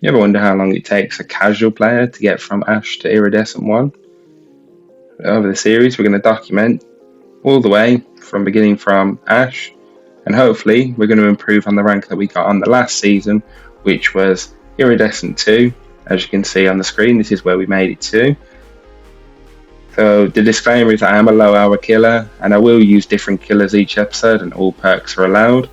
You ever wonder how long it takes a casual player to get from Ash to Iridescent 1? Over the series, we're going to document all the way from beginning from Ash, and hopefully we're going to improve on the rank that we got on the last season, which was Iridescent 2. As you can see on the screen, this is where we made it to. So the disclaimer is I am a low hour killer, and I will use different killers each episode, and all perks are allowed.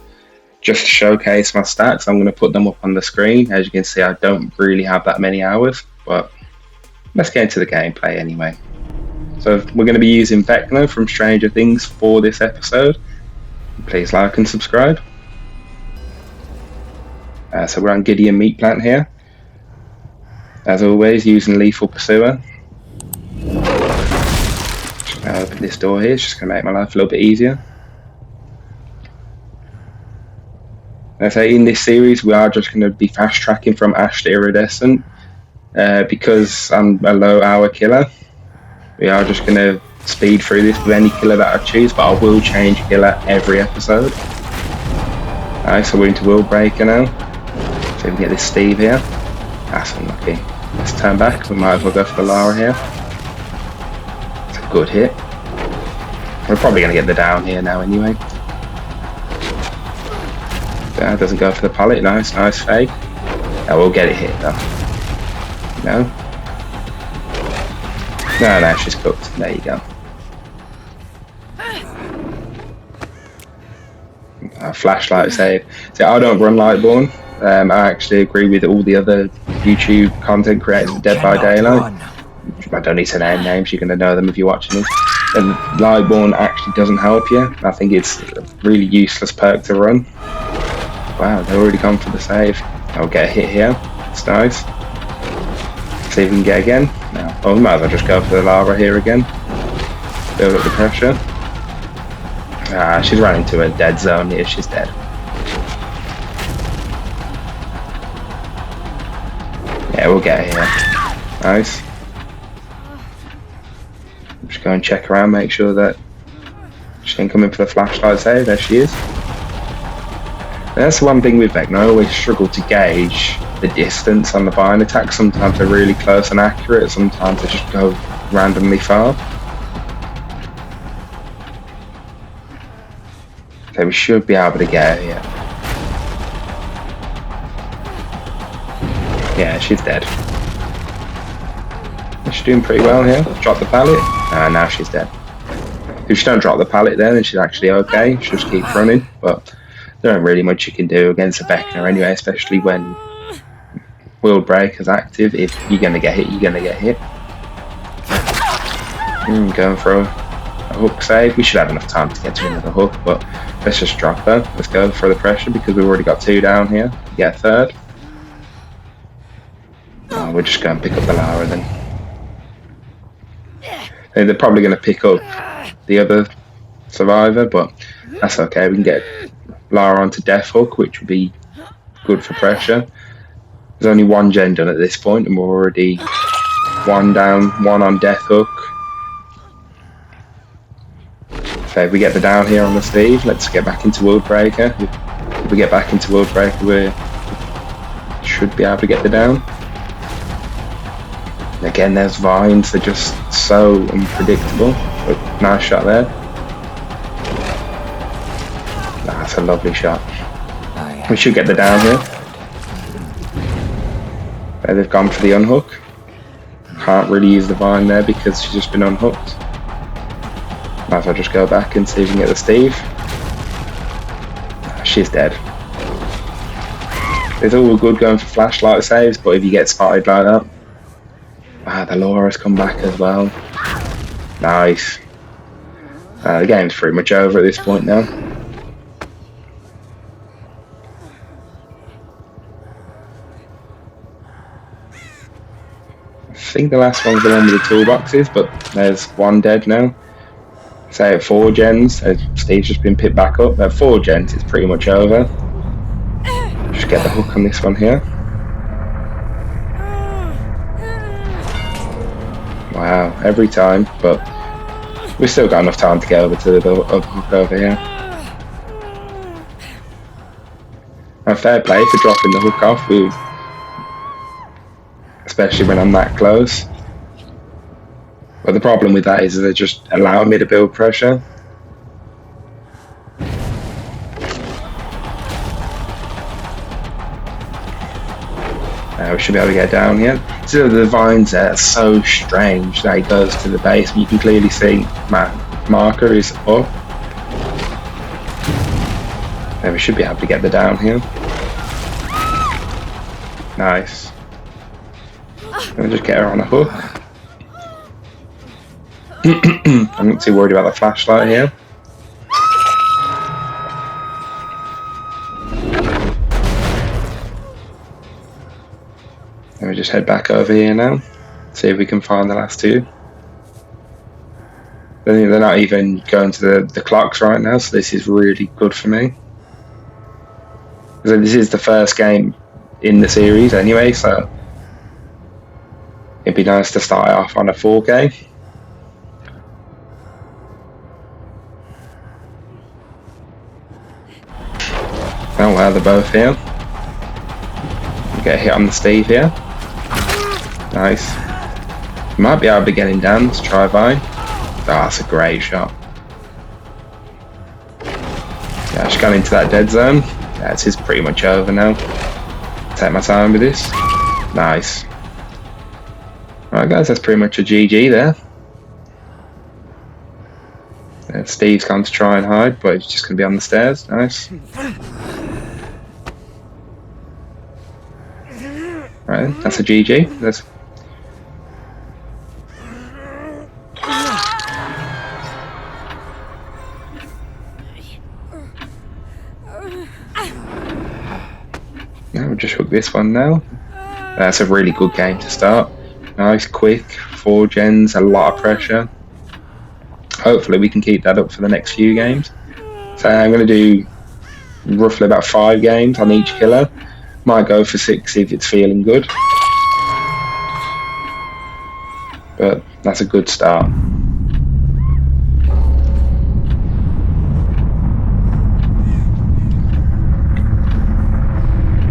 Just to showcase my stats, I'm going to put them up on the screen. As you can see, I don't really have that many hours, but let's get into the gameplay anyway. So we're going to be using Vecna from Stranger Things for this episode. Please like and subscribe. So we're on Gideon Meat Plant here. As always, using Lethal Pursuer. Just going to open this door here, it's just going to make my life a little bit easier. I say in this series we are just going to be fast tracking from Ash to Iridescent because I'm a low hour killer. We are just going to speed through this with any killer that I choose, but I will change killer every episode. Alright, so we're into World Breaker now. So we can get this Steve here. That's unlucky. Let's turn back, we might as well go for the Lara here. It's a good hit. We're probably going to get the down here now anyway. Doesn't go for the pallet, nice fake. Oh, we'll get it hit though. No, she's cooked. There you go. Flashlight save. See, I don't run Lightborn. I actually agree with all the other YouTube content creators for Dead by Daylight. I don't need to name names, you're going to know them if you're watching this. And Lightborn actually doesn't help you. I think it's a really useless perk to run. Wow, they've already gone for the save. I'll get a hit here. It's nice. See if we can get again. No. Oh, we might as well just go for the lava here again. Build up the pressure. She's running to a dead zone here. She's dead. Yeah, we'll get her here. Nice. Just go and check around, make sure that she can come in for the flashlight save. There she is. That's the one thing with Vecna, I always struggle to gauge the distance on the bind attack. Sometimes they're really close and accurate, sometimes they just go randomly far. Okay, we should be able to get her here. Yeah, she's dead. She's doing pretty well here. Drop the pallet. Now she's dead. If she don't drop the pallet there, then she's actually okay. She'll just keep running, but there ain't really much you can do against a Vecna anyway, especially when World Breaker's active. If you're going to get hit, you're going to get hit. Going for a hook save. We should have enough time to get to another hook, but let's just drop her. Let's go for the pressure because we've already got 2 down here. Get a third. Oh, we're just going to pick up the Lara then. They're probably going to pick up the other survivor, but that's okay. We can get Lara onto Death Hook, which would be good for pressure. There's only 1 gen done at this point, and we're already 1 down, 1 on Death Hook. So if we get the down here on the Steve, let's get back into World Breaker. If we get back into World Breaker, we should be able to get the down. And again, there's vines, they're just so unpredictable. But nice shot there. That's a lovely shot. We should get the down here. There, they've gone for the unhook. Can't really use the vine there because she's just been unhooked. Might as well just go back and see if we can get the Steve. She's dead. It's all good going for flashlight saves, but if you get spotted like that. Wow, the Laura's come back as well. Nice. The game's pretty much over at this point now. I think the last one's the one with the toolboxes, but there's 1 dead now. Say at 4 gens, Steve's just been picked back up. At 4 gens, it's pretty much over. Just get the hook on this one here. Wow, every time, but we've still got enough time to get over to the hook over here. And fair play for dropping the hook off. especially when I'm that close. But the problem with that is they're just allowing me to build pressure. We should be able to get down here. So the vines there are so strange that it goes to the base. You can clearly see my marker is up. And we should be able to get the down here. Nice. Let me just get her on a hook. I'm not too worried about the flashlight here. Let me just head back over here now. See if we can find the last two. They're not even going to the clocks right now, so this is really good for me. So this is the first game in the series anyway, so it'd be nice to start off on a 4K. Oh wow, they're both here. Get a hit on the Steve here. Nice. Might be able to get him down to try Vine. Oh, that's a great shot. Yeah, just got into that dead zone. Yeah, this is pretty much over now. Take my time with this. Nice. Alright guys, that's pretty much a GG there. Steve's gone to try and hide, but he's just going to be on the stairs. Nice. Right, that's a GG. That's yeah, we'll just hook this one now. That's a really good game to start. Nice, quick, 4 gens, a lot of pressure. Hopefully we can keep that up for the next few games. So I'm going to do roughly about 5 games on each killer. Might go for 6 if it's feeling good. But that's a good start.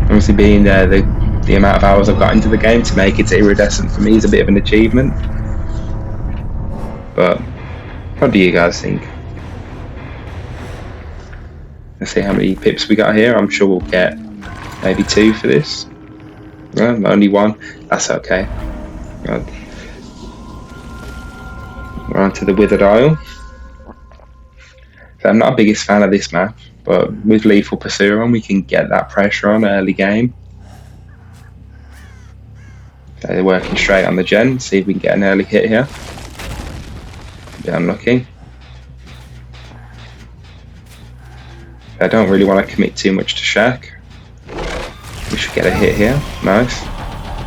Obviously being there, the amount of hours I've got into the game to make it iridescent for me is a bit of an achievement. But what do you guys think? Let's see how many pips we got here. I'm sure we'll get maybe 2 for this. Well, only 1. That's okay. Right. We're on to the Withered Isle. So I'm not the biggest fan of this map, but with Lethal Pursuer on, we can get that pressure on early game. So they're working straight on the gen. See if we can get an early hit here. Be unlucky. I don't really want to commit too much to Shaq. We should get a hit here. Nice.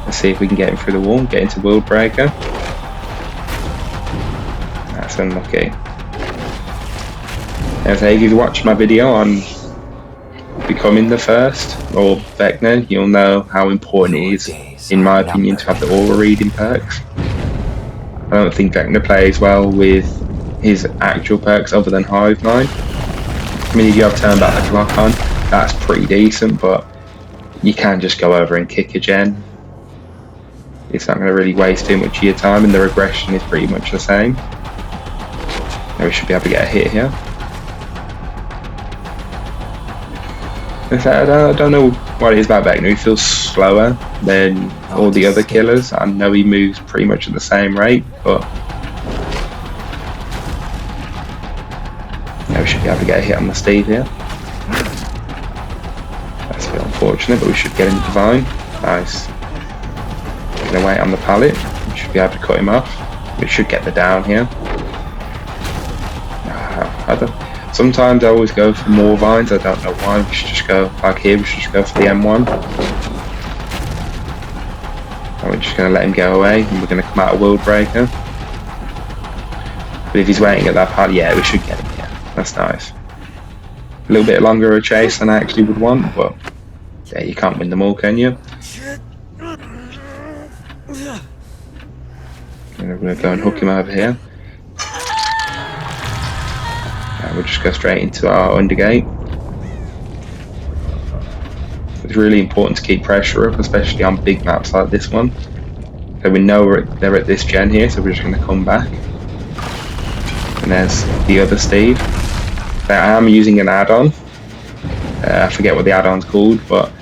Let's see if we can get him through the wall, get into World Breaker. That's unlucky. As if you watch my video on becoming the first, or Vecna, you'll know how important it is, in my opinion, to have the aura reading perks. I don't think Vecna plays well with his actual perks other than Hive Mind. I mean, if you have turned back the clock on, that's pretty decent, but you can just go over and kick a gen. It's not going to really waste too much of your time, and the regression is pretty much the same. Now we should be able to get a hit here. I don't know what it is about Vecna. He feels slower than all the other killers. I know he moves pretty much at the same rate, but yeah, we should be able to get a hit on the Steve here. That's a bit unfortunate, but we should get him Divine. Nice. Gonna wait on the pallet. We should be able to cut him off. We should get the down here. Sometimes I always go for more vines. I don't know why. We should just go like here. We should just go for the M1. And we're just going to let him go away, and we're going to come out of World Breaker. But if he's waiting at that pad, yeah, we should get him here. That's nice. A little bit longer a chase than I actually would want, but yeah, you can't win them all, can you? And we're going to go and hook him over here. We'll just go straight into our undergate. It's really important to keep pressure up, especially on big maps like this one. So we know they're at this gen here, so we're just going to come back. And there's the other Steve. Now, I am using an add-on. I forget what the add-on's called, but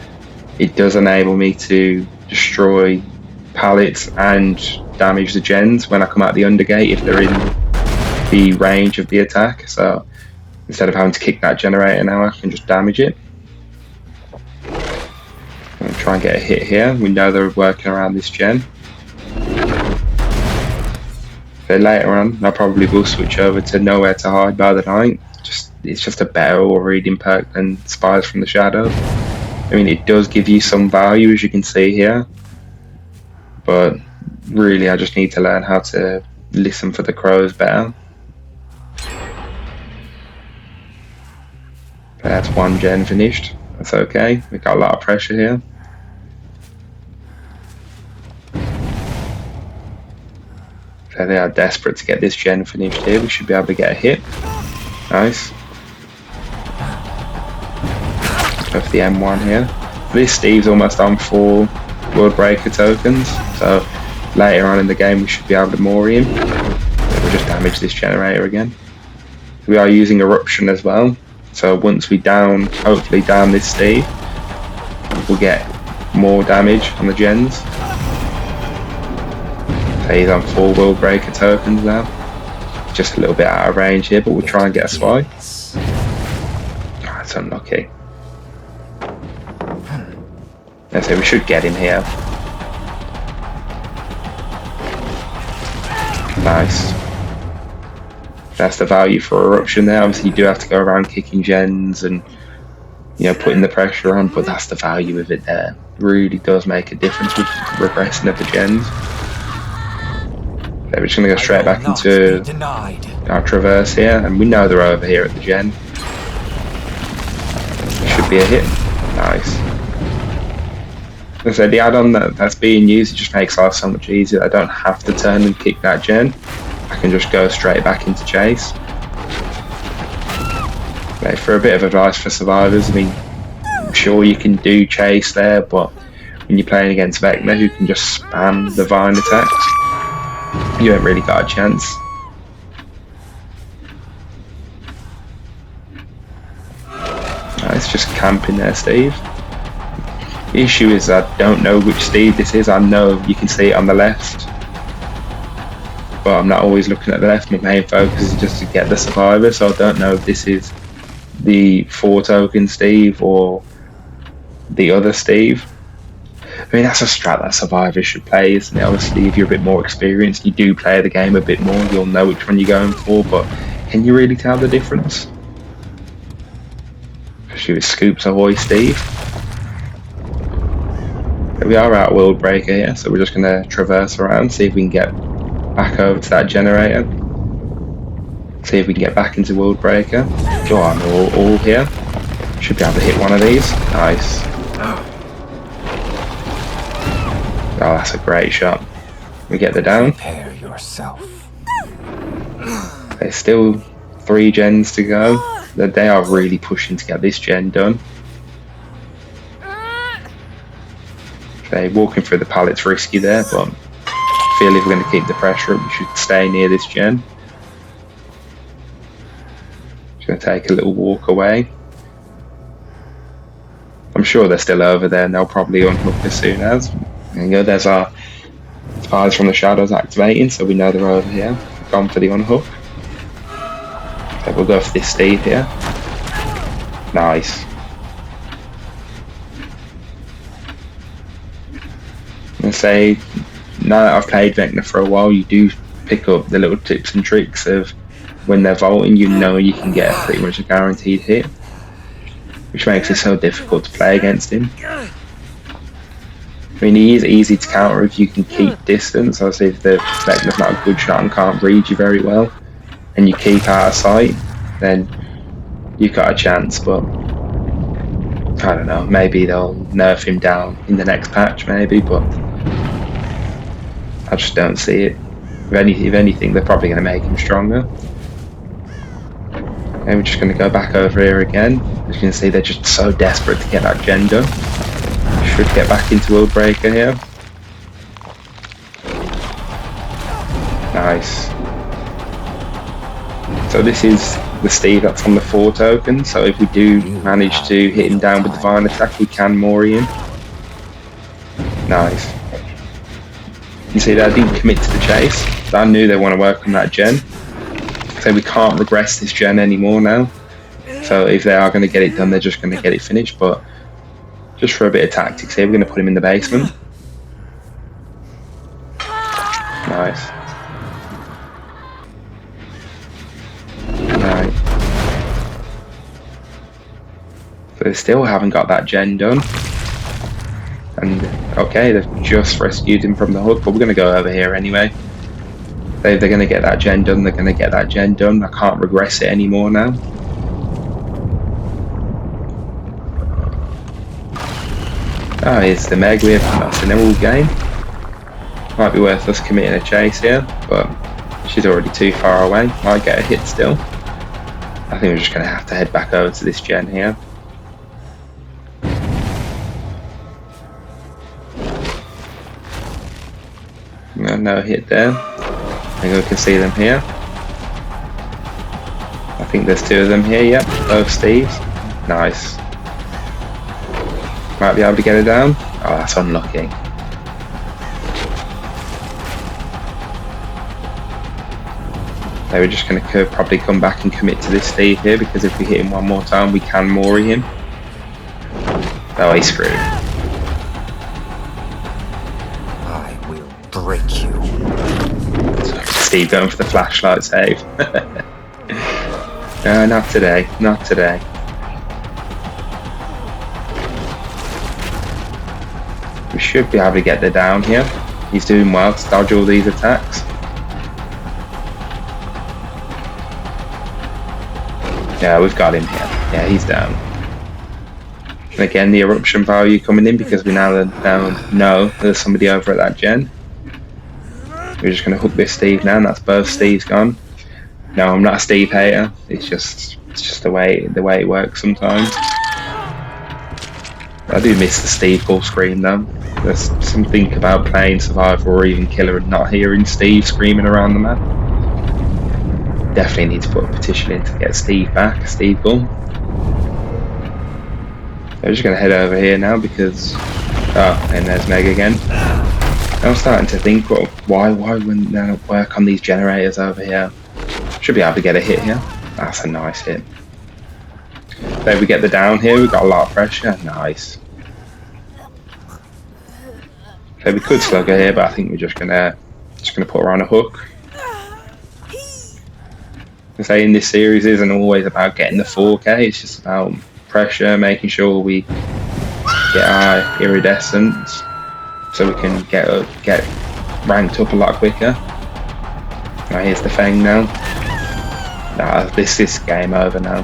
it does enable me to destroy pallets and damage the gens when I come out the undergate if they're in the range of the attack. So instead of having to kick that generator now, I can just damage it. I'm going to try and get a hit here. We know they're working around this gen. So later on, I probably will switch over to Nowhere to Hide by the Night. It's just a better aura reading perk than Spies from the Shadows. I mean, it does give you some value, as you can see here, but really I just need to learn how to listen for the crows better. But that's one gen finished. That's okay. We got a lot of pressure here. So they are desperate to get this gen finished here. We should be able to get a hit. Nice. Go for the M1 here. This Steve's almost on 4 World Breaker tokens, so later on in the game we should be able to moor him. We'll just damage this generator again. We are using Eruption as well, so once we hopefully down this Steve, we'll get more damage on the gens. So he's on 4 World Breaker tokens now. Just a little bit out of range here, but we'll try and get a swipe. Oh, that's unlucky. So we should get him here. Nice. That's the value for Eruption there. Obviously you do have to go around kicking gens and putting the pressure on, but that's the value of it there. It really does make a difference with regressing of the gens. So we're just going to go straight back into our traverse here, and we know they're over here at the gen. Should be a hit. Nice. So the add-on that's being used, it just makes life so much easier. I don't have to turn and kick that gen. I can just go straight back into chase. Okay, for a bit of advice for survivors, I mean, I'm sure you can do chase there, but when you're playing against Vecna, who can just spam the vine attacks, you haven't really got a chance. It's just camping there, Steve. The issue is I don't know which Steve this is. I know you can see it on the left, but I'm not always looking at the left. My main focus is just to get the survivor, so I don't know if this is the 4 token Steve or the other Steve. I mean, that's a strat that survivors should play, isn't it? Obviously, if you're a bit more experienced, you do play the game a bit more, you'll know which one you're going for, but can you really tell the difference? Especially with Scoops Ahoy Steve. We are at World Breaker here, so we're just going to traverse around, see if we can get back over to that generator. See if we can get back into World Breaker. Go on, all here. Should be able to hit one of these. Nice. Oh, that's a great shot. We get the down. Prepare yourself. There's still 3 gens to go. They are really pushing to get this gen done. Okay, walking through the pallet's risky there, but I feel if we're going to keep the pressure up, we should stay near this gen. Just going to take a little walk away. I'm sure they're still over there and they'll probably unhook as soon as. There you go, there's our Spies from the Shadows activating, so we know they're over here. We've gone for the unhook. So we'll go for this Steve here. Nice. I say, now that I've played Vecna for a while, you do pick up the little tips and tricks of when they're vaulting, you know you can get pretty much a guaranteed hit, which makes it so difficult to play against him. I mean, he is easy to counter if you can keep distance. Obviously, if the Vecna's not a good shot and can't read you very well, and you keep out of sight, then you've got a chance, but I don't know, maybe they'll nerf him down in the next patch, maybe, but I just don't see it. If anything, they're probably going to make him stronger. And we're just going to go back over here again. As you can see, they're just so desperate to get that gen done. Should get back into World Breaker here. Nice. So this is the Steve that's on the 4 token, so if we do manage to hit him down with the Divine Attack, we can Mori him. Nice. You see that I didn't commit to the chase, so I knew they want to work on that gen. So we can't regress this gen anymore now. So if they are going to get it done, they're just going to get it finished, but just for a bit of tactics here, we're going to put him in the basement. Nice. Right. So they still haven't got that gen done. And okay, they've just rescued him from the hook, but we're going to go over here anyway. They're going to get that gen done, they're going to get that gen done. I can't regress it anymore now. Oh, here's the Meg, we have not seen them all game. Might be worth us committing a chase here, but she's already too far away. Might get a hit still. I think we're just going to have to head back over to this gen here. No hit there. I think we can see them here. I think there's 2 of them here, yep, both Steves. Nice. Might be able to get it down. Oh, that's unlucky. So we're just going to probably come back and commit to this Steve here, because if we hit him one more time, we can Mori him. Oh, he's screwed. I will break you. Steve going for the flashlight save. No, not today. Not today. We should be able to get the down here. He's doing well to dodge all these attacks. Yeah, we've got him here. Yeah, he's down. And again, the eruption value coming in because we now know there's somebody over at that gen. We're just going to hook this Steve now, and that's both Steves gone. No, I'm not a Steve hater. It's just the way it works sometimes. I do miss the Steve full scream though. There's something about playing Survivor or even Killer and not hearing Steve screaming around the map. Definitely need to put a petition in to get Steve back, Steve Gull. I'm just going to head over here now because... Oh, and there's Meg again. I'm starting to think, well, why wouldn't they not work on these generators over here? Should be able to get a hit here. That's a nice hit. So if we get the down here, we've got a lot of pressure. Nice. So we could slug her here, but I think we're just gonna put her on a hook. I say in this series isn't always about getting the 4K, it's just about pressure, making sure we get our iridescence so we can get ranked up a lot quicker. Now here's the Fang now. Nah, this is game over now.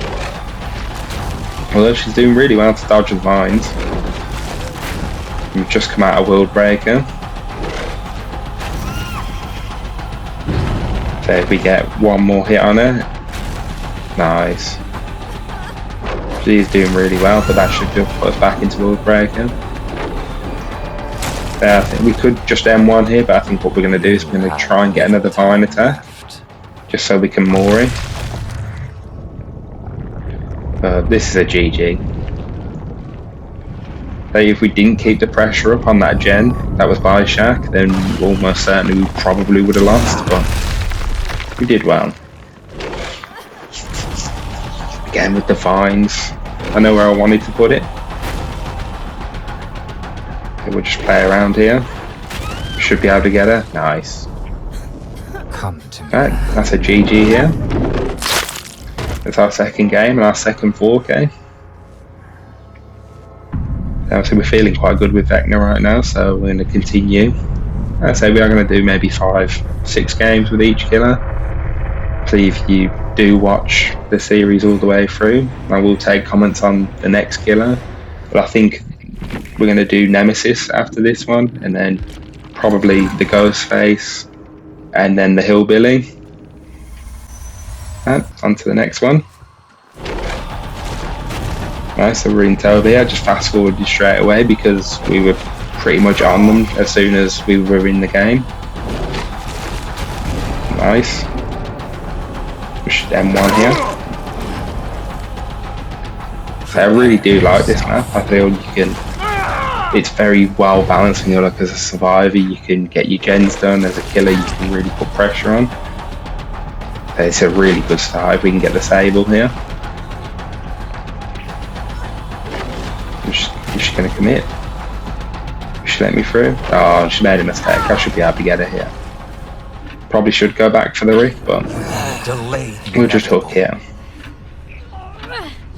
Although she's doing really well to dodge the vines. We've just come out of World Breaker. So if we get one more hit on her, nice. She's doing really well, but that should just put us back into World Breaker. I think we could just M1 here, but I think what we're going to do is we're going to try and get another Vine attack, just so we can Mori. This is a GG. So if we didn't keep the pressure up on that gen that was by Shaq, then almost certainly we probably would have lost, but we did well. Again with the vines, I know where I wanted to put it. We'll just play around here. Should be able to get her. Nice. Come to me. Right, that's a GG here. It's our second game and our second 4K. So we're feeling quite good with Vecna right now, so we're going to continue. I'd say we are going to do maybe 5-6 games with each killer. So if you do watch the series all the way through, I will take comments on the next killer. But I think we're going to do Nemesis after this one, and then probably the Ghostface, and then the Hillbilly. And on to the next one. Nice, so we're in Toby. I just fast forwarded straight away because we were pretty much on them as soon as we were in the game. Nice. Push M1 here. So I really do like this map. I feel you can. It's very well balanced when you're like as a survivor. You can get your gens done. As a killer, you can really put pressure on. So it's a really good start if we can get the Sable here. I'm just going to commit. She let me through. Oh, she made a mistake. I should be able to get her here. Probably should go back for the Rick, but we'll just hook here.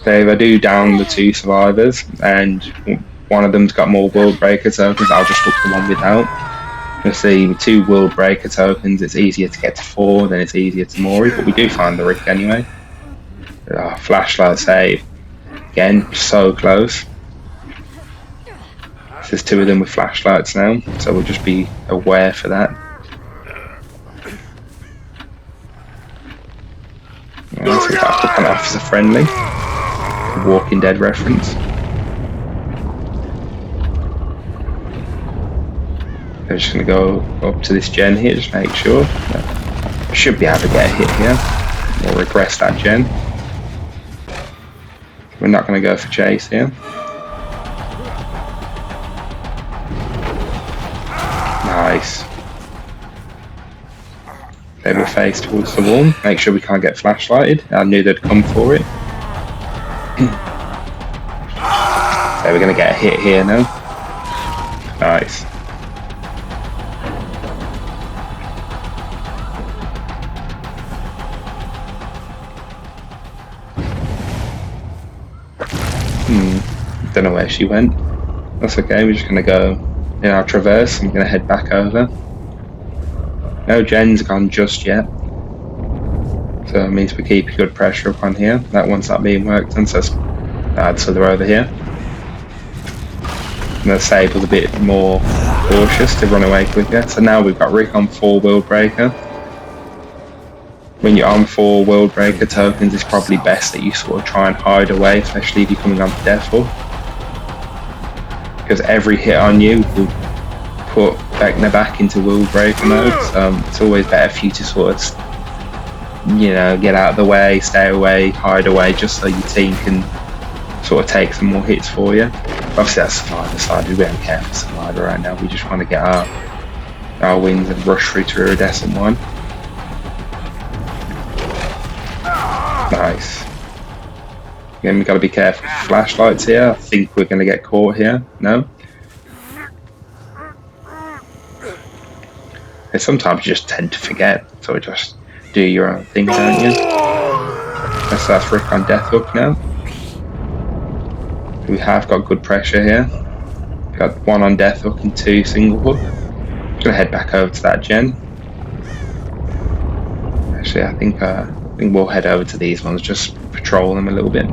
So if I do down the 2 survivors and one of them's got more World Breaker tokens, I'll just hook the one without. You'll see with 2 World Breaker tokens, it's easier to get to 4 than it's easier to Mori, but we do find the Rick anyway. Oh, flashlight save. Again, so close. There's 2 of them with flashlights now, so we'll just be aware for that. Right, so we've got to an officer friendly. Walking Dead reference. I'm just going to go up to this gen here, just make sure. I should be able to get a hit here. Or regress that gen. We're not going to go for chase here. Nice. They were face towards the wall. Make sure we can't get flashlighted. I knew they'd come for it. So we're going to get a hit here now. Nice. Don't know where she went. That's okay, we're just going to go in our traverse. I'm going to head back over. No gen's gone just yet. So it means we keep good pressure up on here. That one's not being worked on, so they're over here. And the Sable's a bit more cautious to run away quicker. So now we've got Rick on 4 World Breaker. When you're on 4 World Breaker tokens, it's probably best that you sort of try and hide away, especially if you're coming on to Death Hook. Because every hit on you will put Vecna back into World Breaker mode, so it's always better for you to sort of, you know, get out of the way, stay away, hide away, just so your team can sort of take some more hits for you. Obviously that's Survivor side, we don't care for Survivor right now, we just want to get our wins and rush through to Iridescent 1. Nice. Again, we've got to be careful with flashlights here. I think we're going to get caught here. No? And sometimes you just tend to forget, so just do your own thing, don't you? That's Rick on Death Hook now. We have got good pressure here. Got 1 on Death Hook and 2 single hook. I'm going to head back over to that gen. Actually, I think we'll head over to these ones, just patrol them a little bit.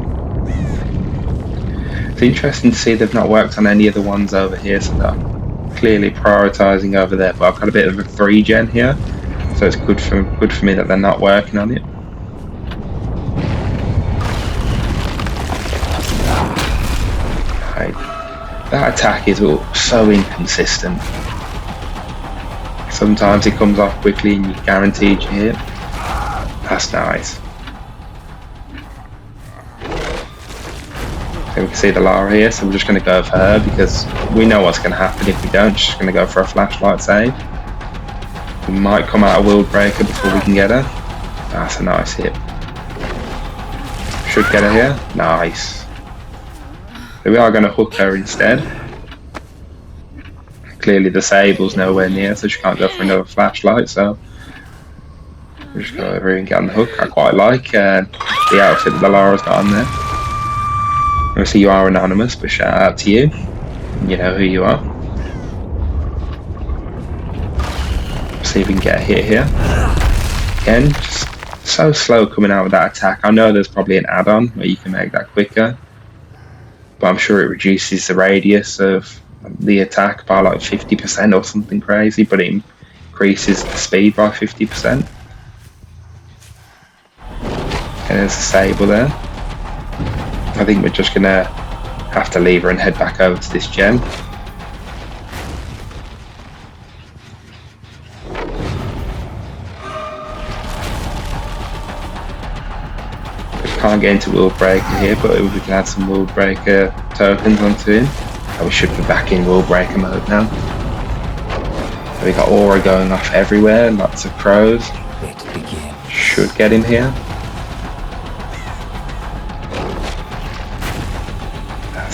It's interesting to see they've not worked on any of the ones over here, so they're clearly prioritising over there. But I've got a bit of a 3 gen here, so it's good for me that they're not working on it. Right. That attack is so inconsistent. Sometimes it comes off quickly and you're guaranteed you hit. That's nice. So we can see the Lara here, so we're just going to go for her because we know what's going to happen if we don't. She's going to go for a flashlight save. We might come out of World Breaker before we can get her. That's a nice hit. Should get her here. Nice. So we are going to hook her instead. Clearly the Sable's nowhere near, so she can't go for another flashlight, so we'll just go over here and get on the hook. I quite like the outfit that the Lara's got on there. Obviously you are anonymous, but shout out to you. You know who you are. See if we can get a hit here. Again, just so slow coming out with that attack. I know there's probably an add-on where you can make that quicker, but I'm sure it reduces the radius of the attack by like 50% or something crazy, but it increases the speed by 50%. And there's a Sable there. I think we're just gonna have to leave her and head back over to this gen. Can't get into World Breaker here, but we can add some World Breaker tokens onto him. And we should be back in World Breaker mode now. So we got aura going off everywhere, lots of crows. Should get him here.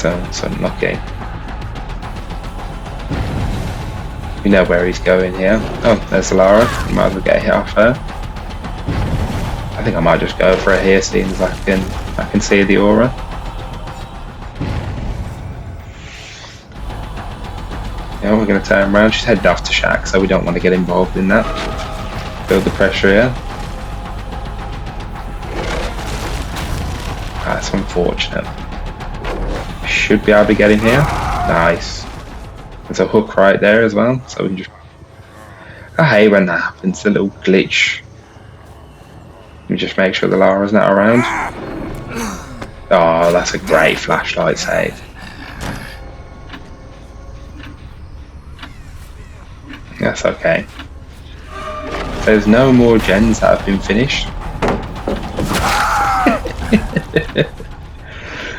That's unlucky. We know where he's going here. Oh, there's Lara. We might as well get a hit off her. I think I might just go for it here, seeing as I can see the aura. Yeah, we're going to turn around. She's headed off to Shack, so we don't want to get involved in that. Build the pressure here. That's unfortunate. Should be able to get him here. Nice. There's a hook right there as well, so we can just... I hate when that happens, a little glitch. Let me just make sure the Lara's not around. Oh, that's a great flashlight save. That's okay. There's no more gens that have been finished.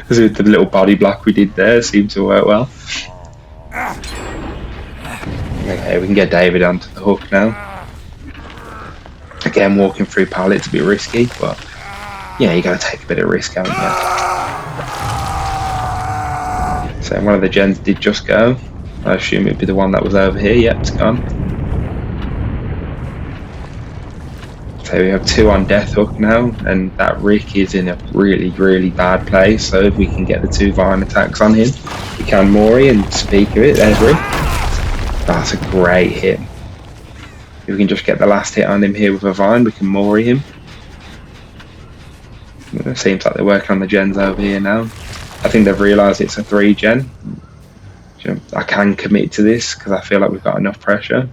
The little body block we did there seemed to work well. Okay, we can get David onto the hook now. Again, walking through pallets a bit risky, but yeah, you gotta take a bit of risk, haven't you? So one of the gens did just go. I assume it'd be the one that was over here. Yep, it's gone. So we have 2 on Death Hook now, and that Rick is in a really, really bad place. So if we can get the 2 Vine attacks on him, we can Mori, and speak of it, there's Rick. That's a great hit. If we can just get the last hit on him here with a Vine, we can Mori him. It seems like they're working on the gens over here now. I think they've realised it's a 3 gen. I can commit to this because I feel like we've got enough pressure.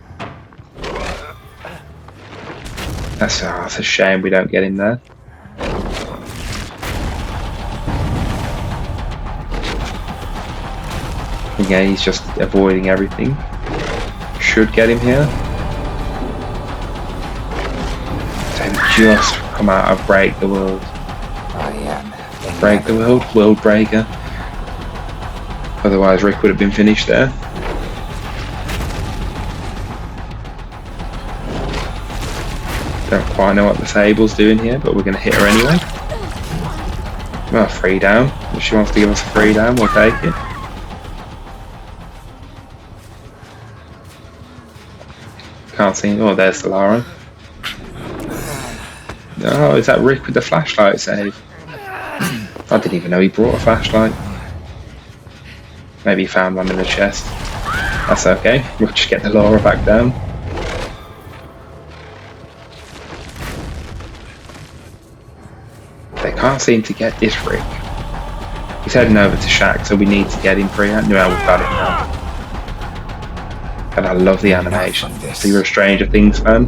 That's a shame we don't get in there. Yeah, he's just avoiding everything. Should get him here. So just come out of Break the World. Break the World, World Breaker. Otherwise Rick would have been finished there. Don't quite know what the Sable's doing here, but we're going to hit her anyway. Well, 3 down. If she wants to give us a 3 down, we'll take it. Can't see. Oh, there's the Lara. Oh, is that Rick with the flashlight save? I didn't even know he brought a flashlight. Maybe he found one in the chest. That's okay. We'll just get the Lara back down. They can't seem to get this Rick. He's heading over to Shack, so we need to get him free. No, we've got him now. And I love the animation. So you're a Stranger Things fan?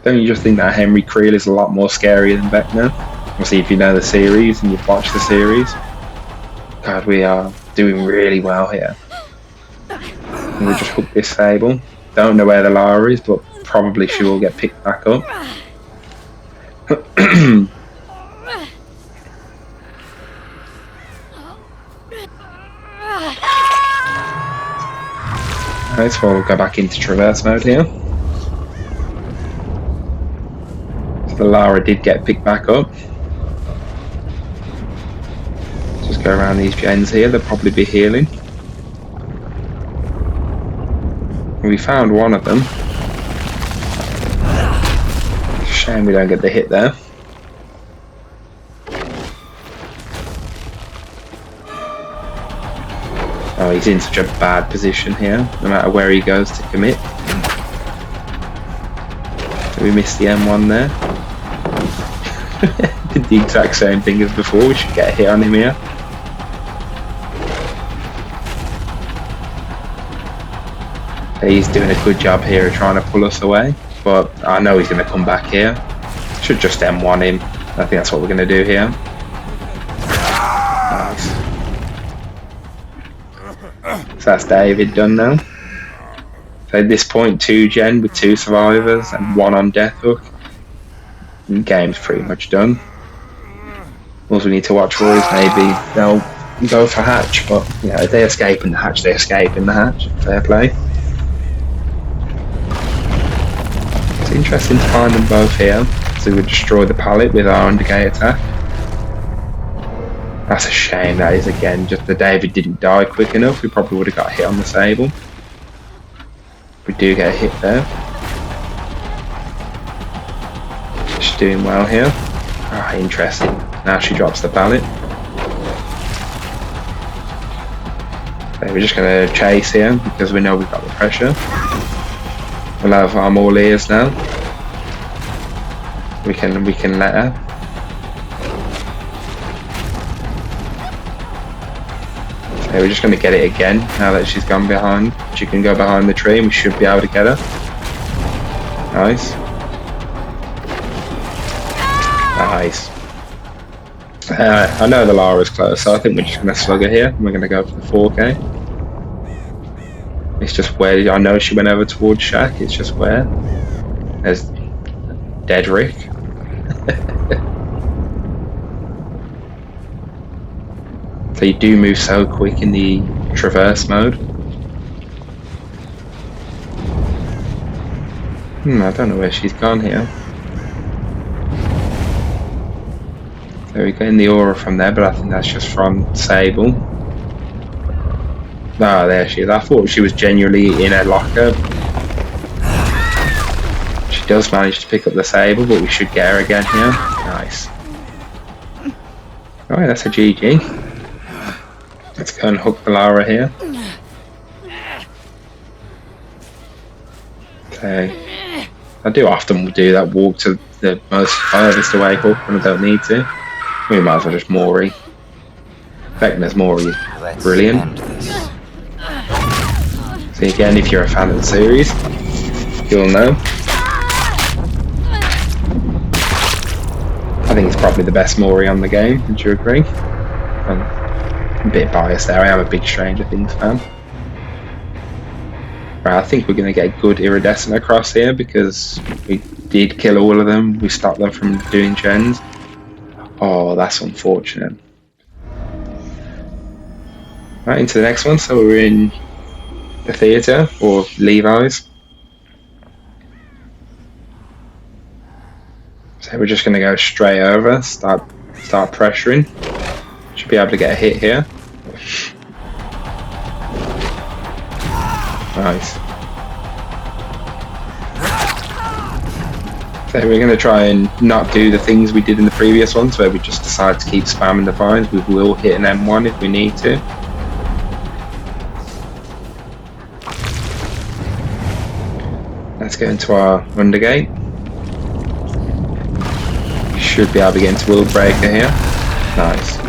Don't you just think that Henry Creel is a lot more scary than Vecna? Obviously, if you know the series and you've watched the series. God, we are doing really well here. And we'll just hook this Sable. Don't know where the Lara is, but probably she will get picked back up. Alright, so we'll go back into traverse mode here. So the Lara did get picked back up. Just go around these gens here, they'll probably be healing. We found one of them. Shame we don't get the hit there. Oh, he's in such a bad position here, no matter where he goes to commit. So we missed the M1 there. Did the exact same thing as before, we should get a hit on him here. He's doing a good job here trying to pull us away, but I know he's going to come back here. Should just M1 him. I think that's what we're going to do here. Nice. So that's David done now. So So at this point, 2 gen with 2 survivors and 1 on death hook. The game's pretty much done. All we need to watch for is maybe they'll go for hatch, but you know, if they escape in the hatch, they escape in the hatch. Fair play. It's interesting to find them both here. So we destroy the pallet with our undergate attack. That's a shame, that is, again, just the David didn't die quick enough. We probably would have got hit on the Sable. We do get a hit there. She's doing well here. Ah, interesting. Now she drops the pallet. So we're just going to chase here because we know we've got the pressure. We'll have our more ears now. We can let her. So we're just going to get it again now that she's gone behind. She can go behind the tree and we should be able to get her. Nice. Nice. I know the Lara's close, so I think we're just going to slug her here. We're going to go for the 4K. It's just where I know she went over towards Shaq. It's just where there's dead Rick. So you do move so quick in the traverse mode. I don't know where she's gone here. So we're getting the aura from there, but I think that's just from Sable. Ah, there she is. I thought she was genuinely in her locker. She does manage to pick up the Sable, but we should get her again here. Nice. Alright, that's a GG. Let's go and hook the Lara here. Okay. I do often do that walk to the most furthest away hook when I don't need to. We might as well just Mori. Vecna's Mori is brilliant. So again, if you're a fan of the series, you'll know. I think it's probably the best Mori on the game, would you agree? I'm a bit biased there, I am a big Stranger Things fan. Right, I think we're going to get good Iridescent across here because we did kill all of them, we stopped them from doing gens. Oh, that's unfortunate. Right, into the next one, so we're in the theatre, or Levi's. So we're just going to go straight over, start pressuring. Should be able to get a hit here. Nice. So we're going to try and not do the things we did in the previous ones where we just decide to keep spamming the vines. We will hit an M1 if we need to. Let's get into our undergate. Should be able to get into World Breaker here. Nice.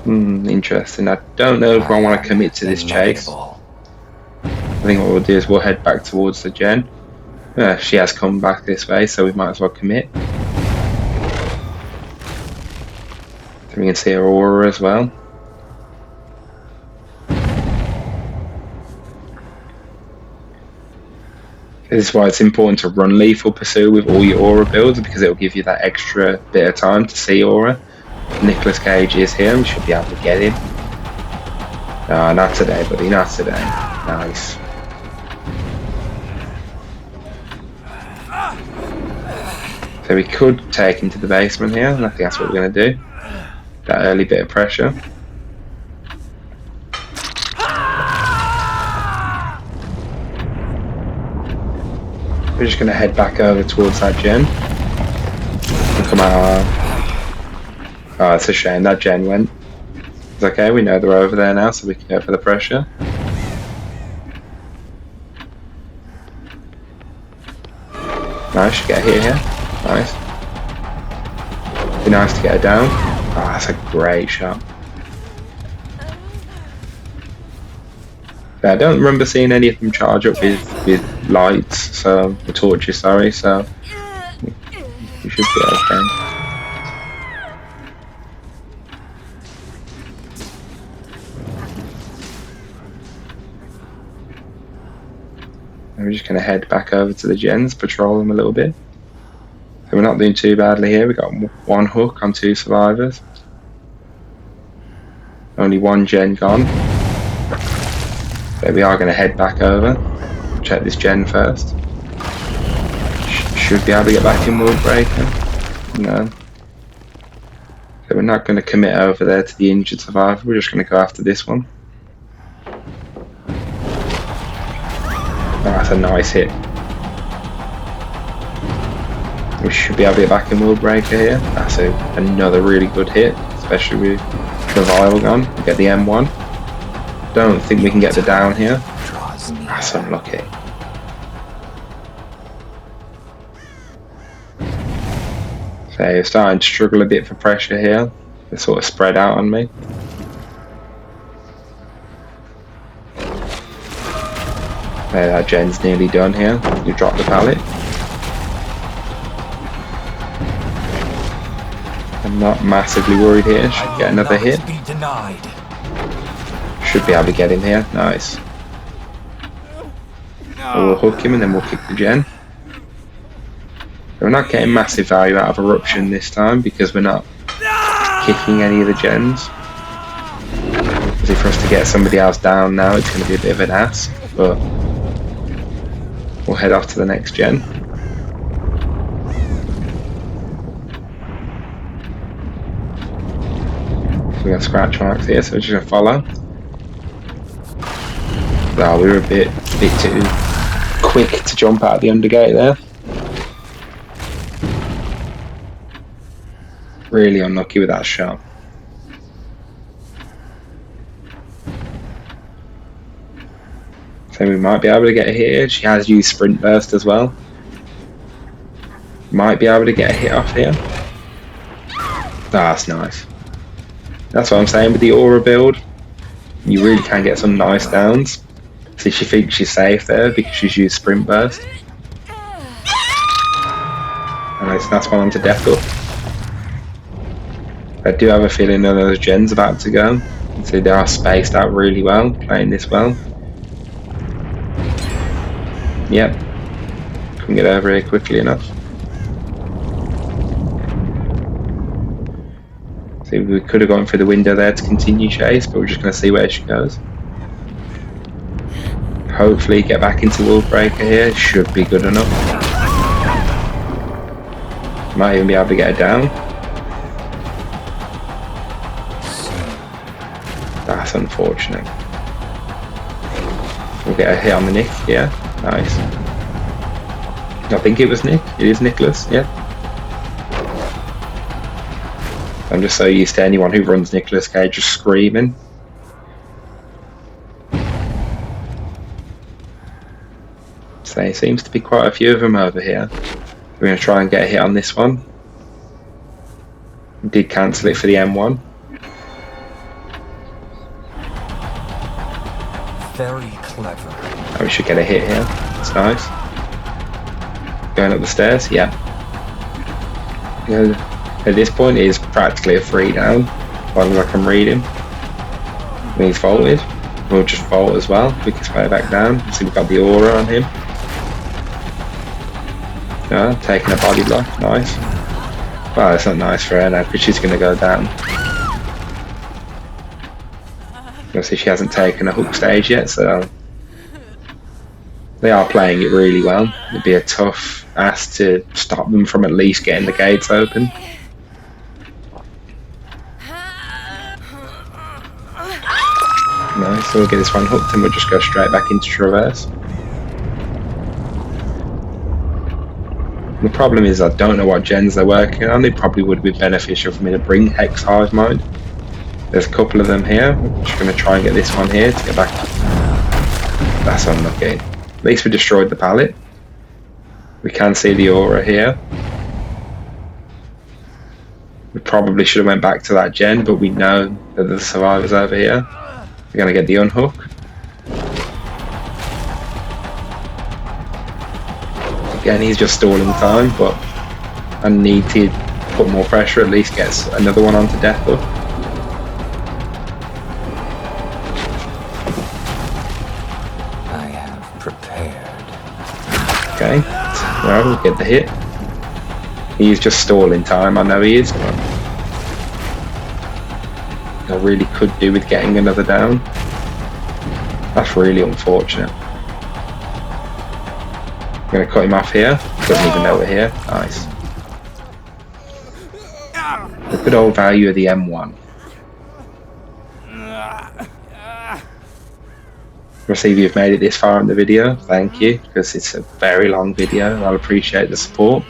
Interesting. I don't know if I want to commit to this chase. I think what we'll do is we'll head back towards the gen. She has come back this way, so we might as well commit. So we can see her aura as well. This is why it's important to run Lethal Pursuit with all your aura builds, because it will give you that extra bit of time to see aura. Nicolas Cage is here, we should be able to get him. No, not today, buddy, not today. Nice. So we could take him to the basement here, and I think that's what we're going to do. That early bit of pressure. We're just going to head back over towards that gen. And come out. Oh, it's a shame that gen went. It's okay, we know they're over there now, so we can go for the pressure. Nice, get a hit here. Nice. Be nice to get her down. Oh, that's a great shot. Yeah, I don't remember seeing any of them charge up with lights, so the torches, sorry, so we should be okay. we're just going to head back over to the gens, patrol them a little bit. So we're not doing too badly here. We've got 1 hook on 2 survivors. Only 1 gen gone. So we are going to head back over. Check this gen first. Should be able to get back in World Breaker. No. So we're not going to commit over there to the injured survivor. We're just going to go after this one. Oh, that's a nice hit. We should be able to get back in World Breaker here. That's another really good hit, especially with the vial gun. We get the M1. Don't think we can get the down here. That's unlucky. So you're starting to struggle a bit for pressure here. They sort of spread out on me. There, that gen's nearly done here. You drop the pallet. I'm not massively worried here. Should get another hit. Should be able to get him here. Nice. We'll hook him and then we'll kick the gen. We're not getting massive value out of Eruption this time because we're not kicking any of the gens. Because for us to get somebody else down now, it's going to be a bit of an ask. But we'll head off to the next gen. We got scratch marks here, so we're just going to follow. Oh, we were a bit too quick to jump out of the undergate there. Really unlucky with that shot. So we might be able to get a hit here. She has used Sprint Burst as well. Might be able to get a hit off here. Oh, that's nice. That's what I'm saying with the aura build. You really can get some nice downs. See, she thinks she's safe there because she's used Sprint Burst. Nice, that's one onto Death Up. I do have a feeling none of those gens about to go. See, they are spaced out really well, playing this well. Yep. Couldn't get over here quickly enough. See, we could have gone through the window there to continue chase, but we're just going to see where she goes. Hopefully get back into World Breaker here. Should be good enough. Might even be able to get her down. That's unfortunate. We'll get a hit on the Nick, yeah, nice. I think it was Nick, it is Nicholas, yeah. I'm just so used to anyone who runs Nicolas Cage just screaming. So there seems to be quite a few of them over here. We're going to try and get a hit on this one. We did cancel it for the M1. Very clever. Oh, we should get a hit here. That's nice. Going up the stairs, yeah. At this point, it is practically a 3 down. As long as I can read him. When he's vaulted, we'll just vault as well. We can spray back down. See, we've got the aura on him. Yeah, taking a body block, nice. Well, that's not nice for her now because she's going to go down. Obviously she hasn't taken a hook stage yet, so they are playing it really well. It'd be a tough ask to stop them from at least getting the gates open. Nice, so we'll get this one hooked and we'll just go straight back into Traverse. The problem is I don't know what gens they're working on. It probably would be beneficial for me to bring Hex Hive Mind. There's a couple of them here. I'm just going to try and get this one here to get back. That's unlucky. At least we destroyed the pallet. We can see the aura here. We probably should have went back to that gen, but we know that the survivors over here. We're going to get the unhook. Again, he's just stalling time, but I need to put more pressure, at least get another one onto Death Up. I have prepared. Okay, well, we'll get the hit. He's just stalling time, I know he is, but I really could do with getting another down. That's really unfortunate. I'm going to cut him off here. Doesn't even know we're here. Nice. The good old value of the M1. Receive you've made it this far in the video, thank you, because it's a very long video and I'll appreciate the support.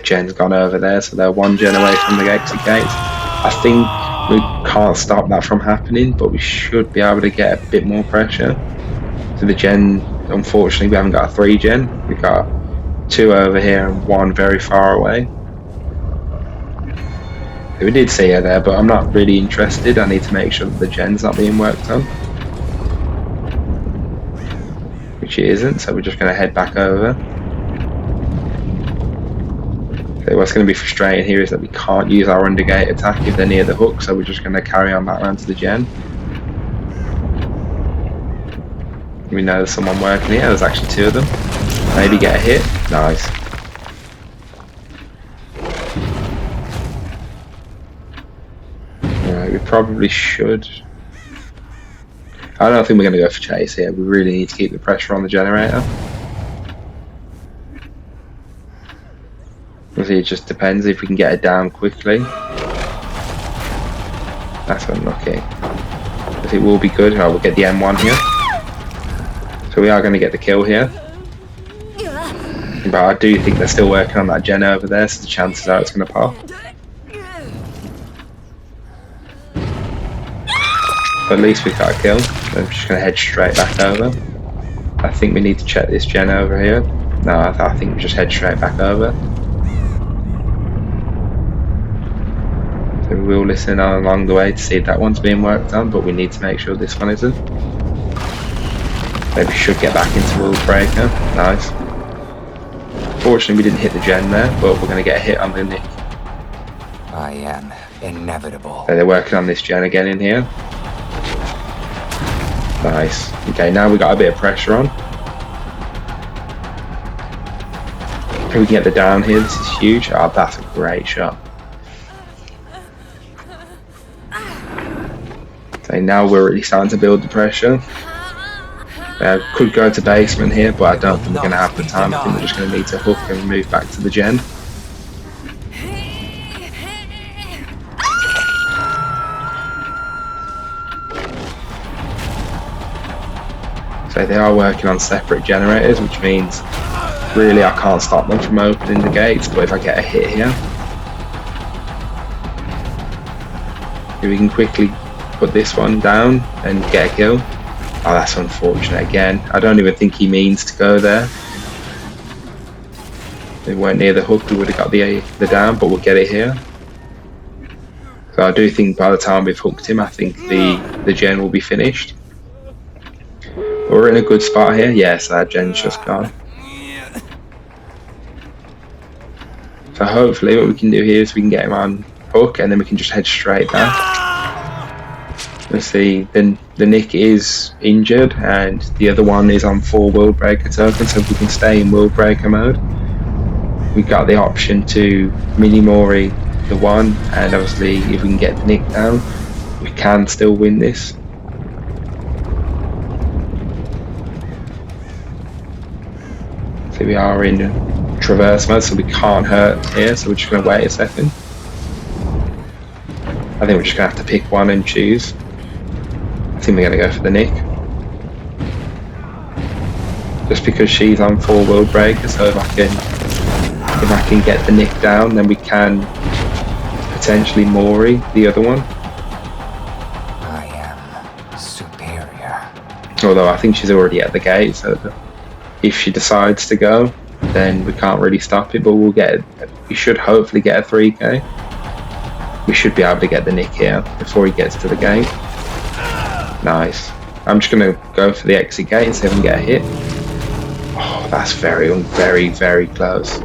Gen's gone over there, so they're one gen away from the exit gate. I think we can't stop that from happening, but we should be able to get a bit more pressure. So the gen, unfortunately we haven't got a 3 gen, we've got 2 over here and 1 very far away. We did see her there, but I'm not really interested. I need to make sure that the gen's not being worked on. Which it isn't, so we're just going to head back over. Okay, what's going to be frustrating here is that we can't use our undergate attack if they're near the hook, so we're just going to carry on back around to the gen. We know there's someone working here, there's actually 2 of them. Maybe get a hit. Nice. Alright, we probably should. I don't think we're going to go for chase here. We really need to keep the pressure on the generator. It just depends if we can get it down quickly. That's unlucky. But it will be good. Oh, we'll get the M1 here. So we are going to get the kill here. But I do think they're still working on that gen over there, so the chances are it's going to pop. But at least we've got a kill. I'm just going to head straight back over. I think we need to check this gen over here. No, I think we just head straight back over. So we will listen along the way to see if that one's being worked on, but we need to make sure this one isn't. Maybe we should get back into World Breaker. Nice. Fortunately we didn't hit the gen there, but we're going to get a hit on the Nick. I am inevitable. So they're working on this gen again in here. Nice. Okay, now we got a bit of pressure on. Can we get the down here? This is huge. Oh, that's a great shot. So now we're really starting to build the pressure. Could go to basement here, but I don't think we're going to have the time. I think we're just going to need to hook and move back to the gen. So they are working on separate generators, which means really I can't stop them from opening the gates, but if I get a hit here, if we can quickly put this one down and get a kill. Oh, that's unfortunate again. I don't even think he means to go there. They weren't near the hook, we would have got the down, but we'll get it here. So I do think by the time we've hooked him, I think the gen will be finished. We're in a good spot here. Yes, that gen's just gone. So hopefully what we can do here is we can get him on hook and then we can just head straight back. Let's see, then the Nick is injured and the other one is on full World Breaker token, so if we can stay in World Breaker mode, we've got the option to mini Mori the one, and obviously if we can get the Nick down, we can still win this. So we are in traverse mode, so we can't hurt here, so we're just going to wait a second. I think we're just going to have to pick one and choose. I think we're going to go for the Nick. Just because she's on full World Breaker, so if I can get the Nick down, then we can potentially Mori the other one. I am superior. Although I think she's already at the gate, so if she decides to go, then we can't really stop it, but we should hopefully get a 3k. We should be able to get the Nick here before he gets to the gate. Nice. I'm just going to go for the exit gate and see if I can get a hit. Oh, that's very, very close.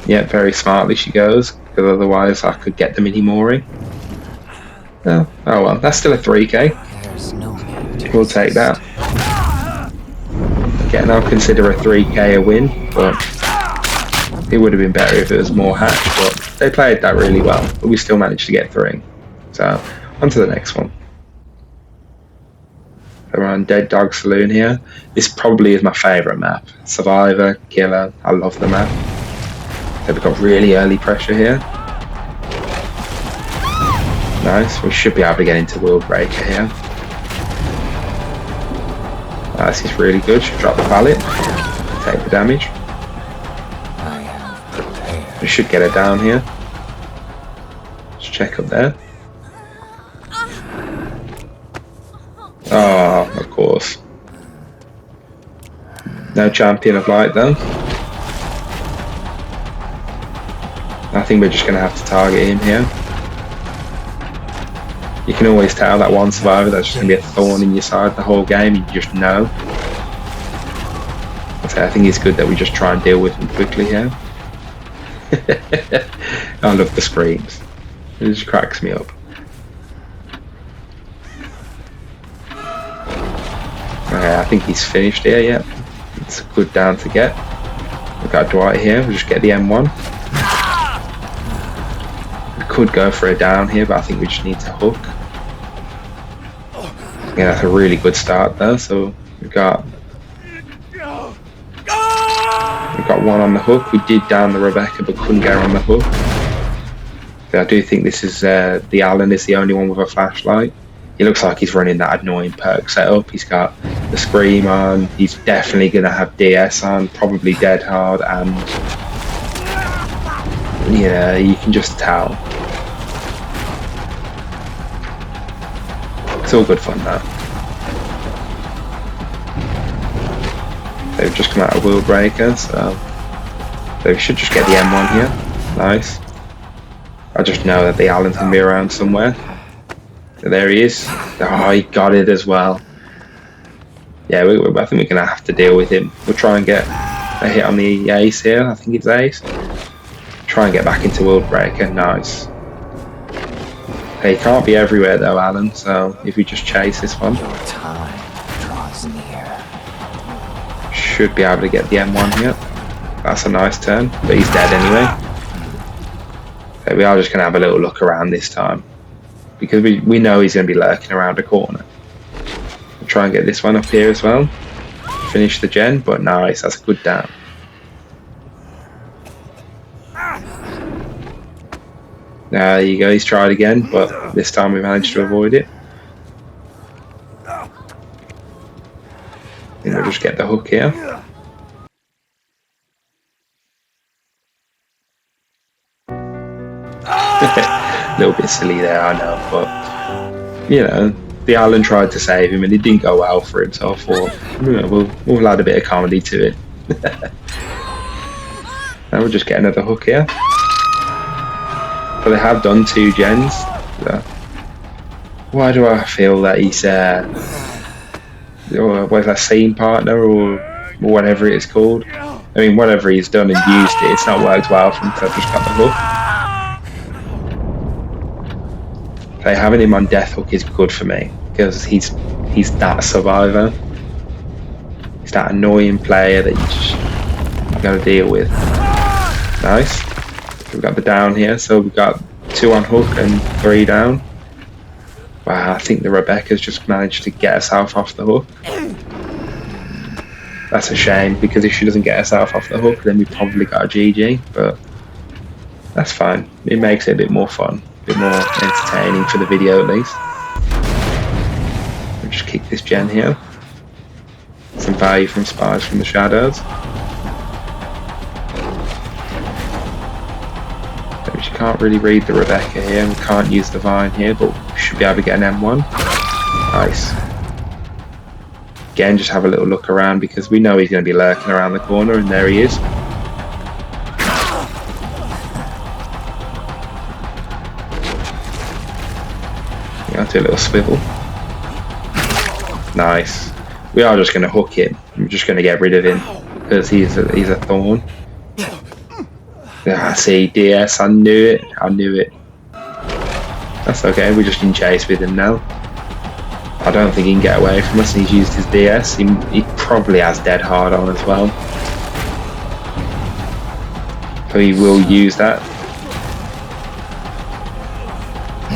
Yeah, very smartly she goes, because otherwise I could get the mini Mori. Oh well, that's still a 3k. There's no need to We'll take that. Again, I'll consider a 3k a win, but it would have been better if it was more hatch, but they played that really well, but we still managed to get 3. So, on to the next one. We're on Dead Dog Saloon here. This probably is my favourite map. Survivor, Killer, I love the map. So we've got really early pressure here. Nice, we should be able to get into World Breaker here. This is really good, should drop the pallet, take the damage. We should get her down here. Let's check up there. Oh, of course. No Champion of Light though. I think we're just going to have to target him here. You can always tell that one survivor that's just going to be a thorn in your side the whole game, you just know. So I think it's good that we just try and deal with him quickly here. I love the screams. It just cracks me up. Okay, I think he's finished here, yeah. It's a good down to get. We've got Dwight here, we'll just get the M1. We could go for a down here, but I think we just need to hook. Yeah, that's a really good start though, so we've got one on the hook. We did down the Rebecca but couldn't get her on the hook. But I do think this is the Alan is the only one with a flashlight. He looks like he's running that annoying perk setup. He's got the Scream on, he's definitely going to have DS on, probably Dead Hard, and yeah, you can just tell. It's all good fun though. They've just come out of World Breaker, so they should just get the M1 here. Nice. I just know that the Alan's going to be around somewhere. So there he is. Oh, he got it as well. Yeah, I think we're going to have to deal with him. We'll try and get a hit on the ace here. I think it's ace. Try and get back into World Breaker. Nice. He can't be everywhere though, Alan, so if we just chase this one. Time draws near. Should be able to get the M1 here. That's a nice turn, but he's dead anyway. So we are just going to have a little look around this time, because we know he's going to be lurking around the corner. We'll try and get this one up here as well. Finish the gen, but nice, that's a good down. There you go, he's tried again, but this time we managed to avoid it. And we'll just get the hook here. A little bit silly there, I know, but you know, the Alan tried to save him and it didn't go well for him, so I thought, you know, we'll add a bit of comedy to it. Now we'll just get another hook here. But they have done 2 gens. So why do I feel that he's a scene partner or whatever it is called? I mean, whatever he's done and used it, it's not worked well for him to have just got the hook. Okay, having him on death hook is good for me because he's that survivor. He's that annoying player that you just got to deal with. Nice. We've got the down here, so we've got 2 on hook and 3 down. Wow, I think the Rebecca's just managed to get herself off the hook. That's a shame, because if she doesn't get herself off the hook, then we probably got a GG, but that's fine. It makes it a bit more fun, a bit more entertaining for the video at least. We'll just kick this gen here. Some value from Spies from the Shadows. We can't really read the Rebecca here, and we can't use the Vine here, but we should be able to get an M1. Nice. Again, just have a little look around because we know he's going to be lurking around the corner, and there he is. I'll do a little swivel. Nice. We are just going to hook him. We're just going to get rid of him because he's a thorn. I see DS, I knew it. That's okay, we're just in chase with him now. I don't think he can get away from us, and he's used his DS. He probably has dead hard on as well. So he will use that.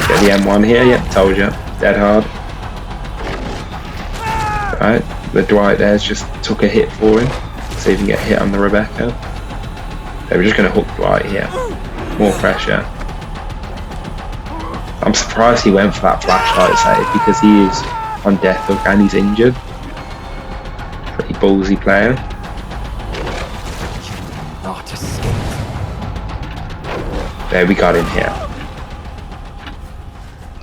Get the M1 here, yep, told you. Dead hard. Right, the Dwight there's just took a hit for him. See if he can get hit on the Rebecca. So we're just going to hook Dwight here. More pressure. I'm surprised he went for that flashlight save because he is on death hook and he's injured. Pretty ballsy player. Not escape. There, we got him here.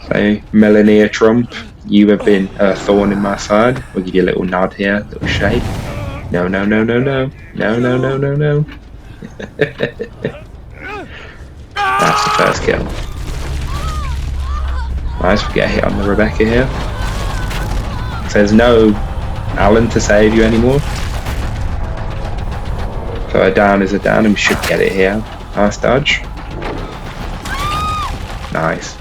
So, Melania Trump, you have been a thorn in my side. We'll give you a little nod here, a little shake. No, no, no, no, no. No, no, no, no, no. That's the first kill. Nice, we get a hit on the Rebecca here. So there's no Alan to save you anymore. So a down is a down and we should get it here. Nice dodge. Nice.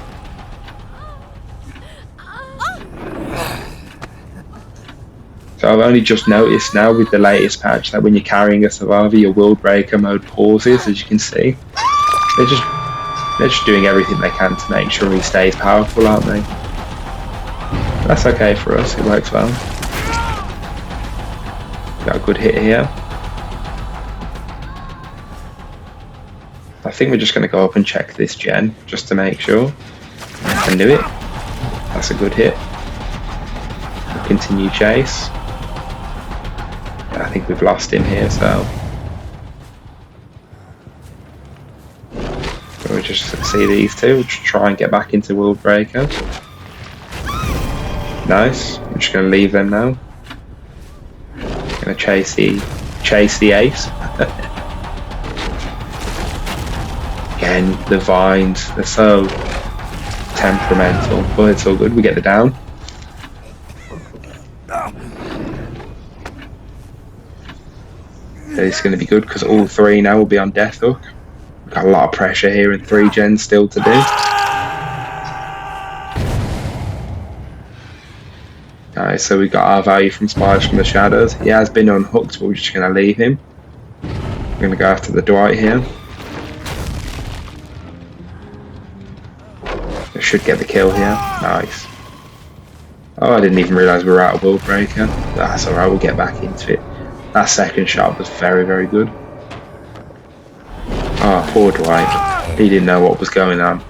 So I've only just noticed now with the latest patch that when you're carrying a survivor, your world breaker mode pauses, as you can see. They're just doing everything they can to make sure he stays powerful, aren't they? That's okay for us, it works well. Got a good hit here. I think we're just going to go up and check this gen, just to make sure. I can do it. That's a good hit. We'll continue chase. I think we've lost him here, so we'll just see these two. We'll just try and get back into World Breaker. Nice. I'm just going to leave them now. Going to chase the ace. Again, the vines, they're so temperamental, but it's all good. We get the down. It's going to be good because all three now will be on death hook. We've got a lot of pressure here in 3 gens still to do. Alright, so we got our value from Spies from the Shadows. He has been unhooked, but we're just going to leave him. We're going to go after the Dwight here. We should get the kill here. Nice. Oh, I didn't even realise we were out of World Breaker. That's alright, we'll get back into it. That second shot was very, very good. Oh, poor Dwight. He didn't know what was going on.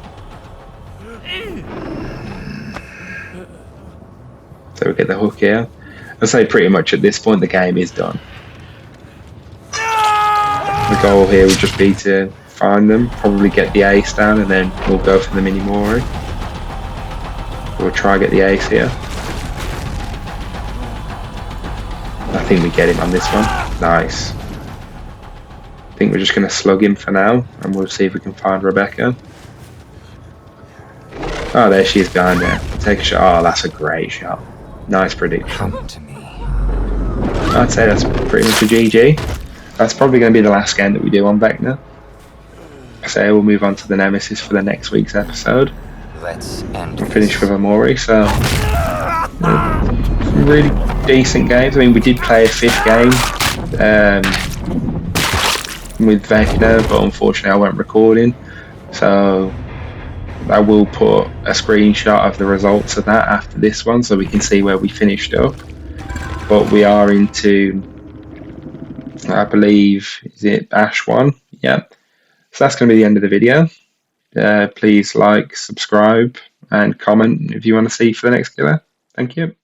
So we get the hook here. I'd say pretty much at this point the game is done. The goal here would just be to find them, probably get the ace down, and then we'll go for the mini Mori. We'll try and get the ace here. I think we get him on this one. Nice. I think we're just going to slug him for now, and we'll see if we can find Rebecca. Oh, there she is behind there. Take a shot. Oh, that's a great shot. Nice prediction. Come to me. I'd say that's pretty much a GG. That's probably going to be the last game that we do on Vecna. So we'll move on to the Nemesis for the next week's episode. Let's end. We'll finish with Amori, so really decent games. I mean, we did play a 5th game with Vecna, but unfortunately I wasn't recording, so I will put a screenshot of the results of that after this one so we can see where we finished up. But we are into, I believe, is it Ash 1? Yeah. So that's going to be the end of the video. Please like, subscribe and comment if you want to see for the next killer. Thank you.